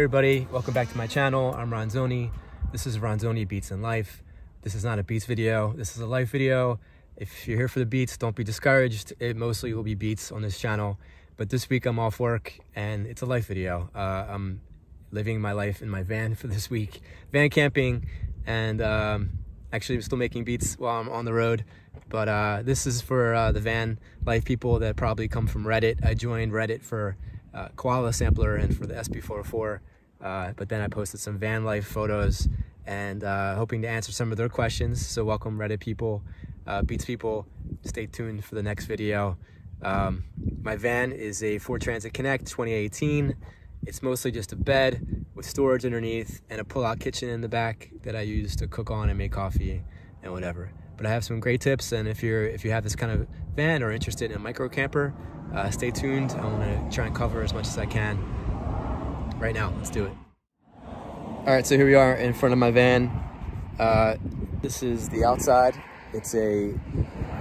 everybody, welcome back to my channel. I'm Ronzoni. This is Ronzoni Beats and Life. This is not a beats video, this is a life video. If you're here for the beats, don't be discouraged. It mostly will be beats on this channel, but this week I'm off work and it's a life video. I'm living my life in my van for this week, van camping, and actually I'm still making beats while I'm on the road. But this is for the van life people that probably come from Reddit. I joined Reddit for koala sampler and for the SB404, but then I posted some van life photos and hoping to answer some of their questions. So welcome Reddit people, beats people, stay tuned for the next video. My van is a Ford Transit Connect 2018. It's mostly just a bed with storage underneath and a pull-out kitchen in the back that I use to cook on and make coffee and whatever. But I have some great tips, and if you have this kind of van or interested in a micro camper, stay tuned. I want to try and cover as much as I can. Right now, let's do it. All right, so here we are in front of my van. This is the outside. It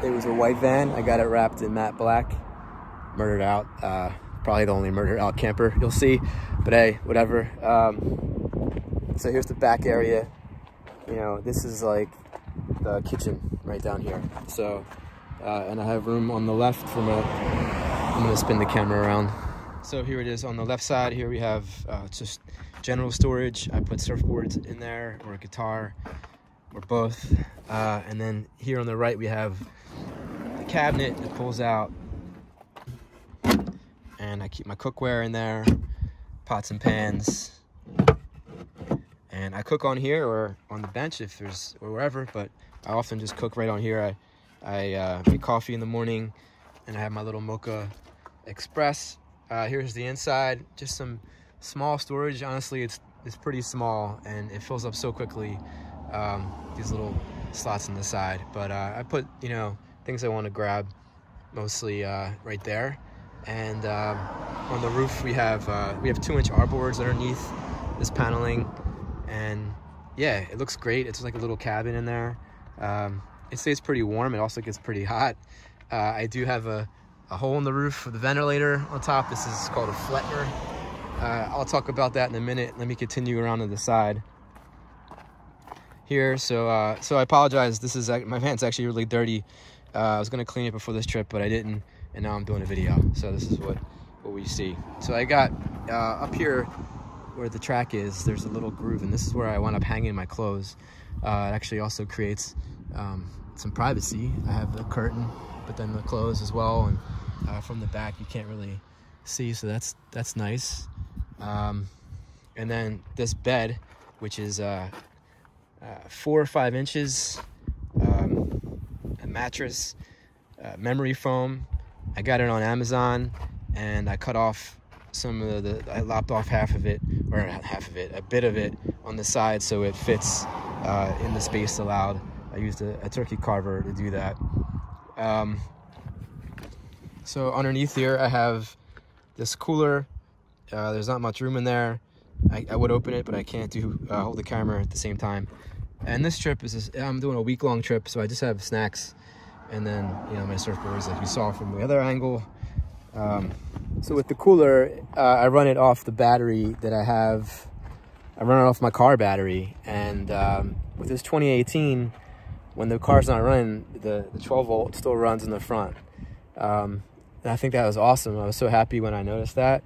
was a white van. I got it wrapped in matte black. Murdered out. Probably the only murdered out camper you'll see, but hey, whatever. So here's the back area. You know, this is like the kitchen right down here. So, and I have room on the left from I'm gonna spin the camera around. So here it is on the left side. Here we have just general storage. I put surfboards in there, or a guitar, or both. And then here on the right, we have the cabinet that pulls out. And I keep my cookware in there, pots and pans. And I cook on here or on the bench if there's, or wherever, but I often just cook right on here. I make coffee in the morning, and I have my little mocha express. Here's the inside, just some small storage. Honestly, it's pretty small and it fills up so quickly, these little slots on the side. But I put, you know, things I want to grab mostly right there. And on the roof we have 2-inch R-boards underneath this paneling, and yeah, it looks great. It's like a little cabin in there. It stays pretty warm. It also gets pretty hot. I do have a hole in the roof for the ventilator on top. This is called a Fletner. I'll talk about that in a minute. Let me continue around to the side here. So I apologize. This is, my van's actually really dirty. I was gonna clean it before this trip, but I didn't, and now I'm doing a video. So this is what we see. So I got up here where the track is, there's a little groove, and this is where I wound up hanging my clothes. It actually also creates some privacy. I have the curtain, but then the clothes as well, and from the back you can't really see, so that's nice. And then this bed, which is 4 or 5 inches, a mattress, memory foam. I got it on Amazon, and I cut off some of I lopped off half of it, or not half of it, a bit of it on the side so it fits in the space allowed. I used a turkey carver to do that. So underneath here I have this cooler. There's not much room in there. I would open it, but I can't hold the camera at the same time. And this trip is I'm doing a week-long trip, so I just have snacks, and then, you know, my surfboards like you saw from the other angle. So with the cooler, I run it off the battery that I have. I run it off my car battery, and with this 2018, when the car's not running, the 12 volt still runs in the front. And I think that was awesome. I was so happy when I noticed that.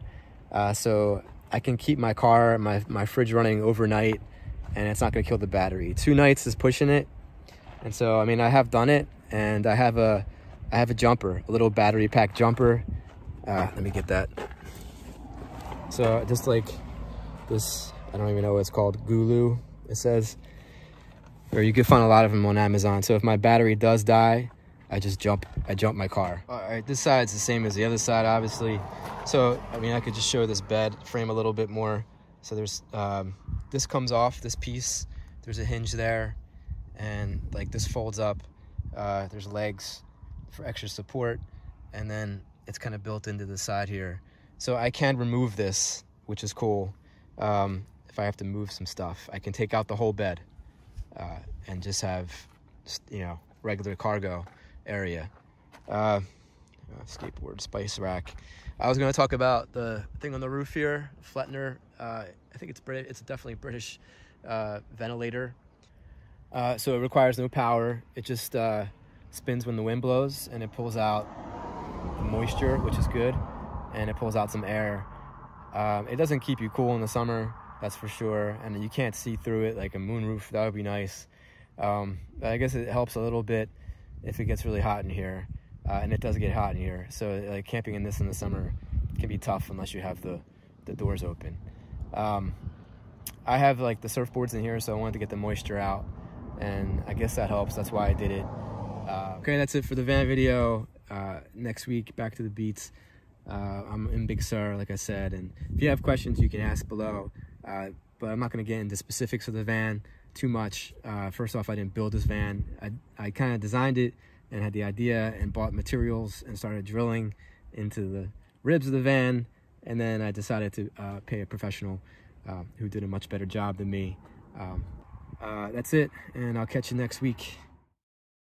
So I can keep my car, my fridge running overnight, and it's not gonna kill the battery. 2 nights is pushing it. And so, I mean, I have done it, and I have a jumper, a little battery pack jumper. Let me get that. So just like this, I don't even know what it's called, Gulu, it says. Or you can find a lot of them on Amazon. So if my battery does die, I jump my car. All right, this side's the same as the other side, obviously. So, I mean, I could just show this bed frame a little bit more. So there's, this comes off, this piece, there's a hinge there, and like this folds up. There's legs for extra support, and then it's kind of built into the side here. So I can remove this, which is cool. If I have to move some stuff, I can take out the whole bed and just have, you know, regular cargo area. Skateboard spice rack. I was going to talk about the thing on the roof here, Flettner. I think it's definitely a British ventilator. So it requires no power. It just spins when the wind blows, and it pulls out the moisture, which is good, and it pulls out some air. It doesn't keep you cool in the summer, that's for sure, and you can't see through it like a moonroof. That would be nice. I guess it helps a little bit if it gets really hot in here, and it does get hot in here. So like camping in this in the summer can be tough unless you have the doors open. I have like the surfboards in here, so I wanted to get the moisture out, and I guess that helps. That's why I did it. Okay, that's it for the van video. Next week, back to the beats. I'm in Big Sur, like I said, and if you have questions, you can ask below. But I'm not going to get into specifics of the van too much. First off, I didn't build this van. I kind of designed it and had the idea and bought materials and started drilling into the ribs of the van, and then I decided to pay a professional who did a much better job than me. That's it, and I'll catch you next week.